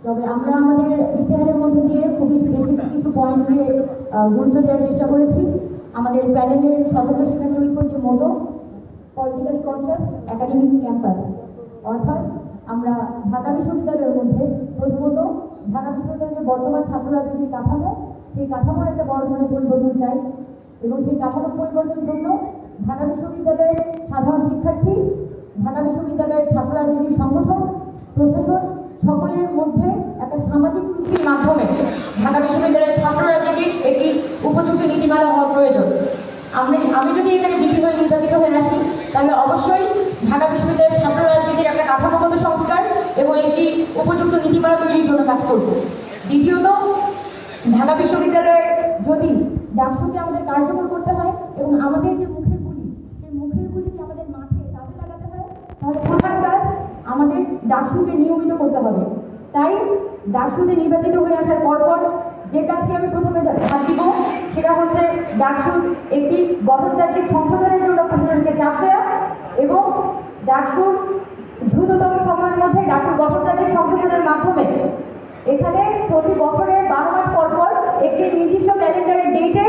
তবে আমরা আমাদের ইশতেহারের মধ্যে দিয়ে খুবই স্পেসিফিক কিছু পয়েন্ট দিয়ে গুরুত্ব দেওয়ার চেষ্টা করেছি। আমাদের প্যানেলের সদস্য শিক্ষা তৈরির যে মোটো পলিটিক্যালি কনসিয়াস একাডেমিক ক্যাম্পাস, অর্থাৎ আমরা ঢাকা বিশ্ববিদ্যালয়ের মধ্যে প্রথমত ঢাকা বিশ্ববিদ্যালয়ের বর্তমান ছাত্র রাজনীতির কাঠামো, সেই কাঠামোর একটা বড় ধরনের পরিবর্তন চাই এবং সেই কাঠামোর পরিবর্তনের জন্য ঢাকা বিশ্ববিদ্যালয়ের সাধারণ শিক্ষার্থী, ঢাকা বিশ্ববিদ্যালয়ের ছাত্র রাজনীতির সংগঠন, প্রশাসন সকলের মধ্যে একটা সামাজিক চুক্তির মাধ্যমে ঢাকা বিশ্ববিদ্যালয়ের ছাত্র রাজনীতির একটি উপযুক্ত নীতিমালা হওয়া প্রয়োজন। আমি যদি এখানে ডিপি হয়ে নির্বাচিত হয়ে আসি, তাহলে অবশ্যই ঢাকা বিশ্ববিদ্যালয়ের ছাত্র রাজনীতির একটা কাঠামোগত সংস্কার এবং একটি উপযুক্ত নীতিমালা তৈরির জন্য কাজ করব। দ্বিতীয়ত, ঢাকা বিশ্ববিদ্যালয়ের যদি ডাকসুকে আমাদের কার্যকর করতে হয় এবং আমাদের যে মুখের গুলি, সেই মুখের গুলিকে আমাদের মাঠে কাজে লাগাতে হয়, তাহলে প্রধান কাজ আমাদের ডাকসুকে নিয়মিত করতে হবে। তাই ডাকসুতে নির্বাচিত হয়ে আসার পরপর যে কাজটি আমি প্রথমে হাত দিব, সেটা হচ্ছে ডাকসুর একটি গঠনতান্ত্রিক সংশোধনের জন্য প্রশাসনকে চাপ দেওয়া এবং ডাকসুর দ্রুততম সময়ের মধ্যে ডাকসুর গঠনতান্ত্রিক সংশোধনের মাধ্যমে এখানে প্রতি বছরে 12 মাস পর পর একটি নির্দিষ্ট ক্যালেন্ডারের ডেটে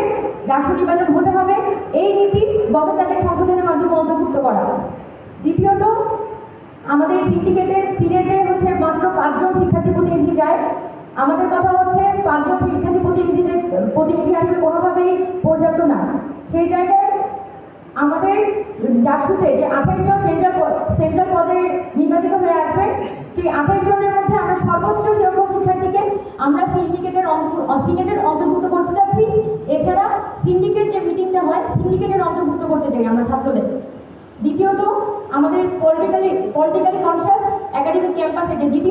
ডাকসু নির্বাচন হতে হবে, এই নীতি গঠনতান্ত্রিক সংশোধনের মাধ্যমে অন্তর্ভুক্ত করা। দ্বিতীয়ত, আমাদের সিনেটে হচ্ছে মাত্র 5 জন শিক্ষার্থী প্রতিনিধি যায়। আমাদের কথা হচ্ছে 5 জন শিক্ষার্থী প্রতিনিধি আসলে কোনোভাবেই পর্যাপ্ত না। সেই জায়গায় আমাদের ডাকসুতে যে 28 জন সেন্ট্রাল পদে নির্বাচিত হয়ে আসবে, সেই 28 জনের মধ্যে আমরা সর্বোচ্চ সংখ্যক শিক্ষার্থীকে আমরা সিনেটের অন্তর্ভুক্ত করতে চাচ্ছি। এছাড়া সিন্ডিকেট যে মিটিংটা হয়, সিন্ডিকেটের অন্তর্ভুক্ত করতে চাই আমরা ছাত্রদের। দ্বিতীয়ত, আমাদের পলিটিক্যালি কনসিয়াস একাডেমিক ক্যাম্পাসে যে দ্বিতীয়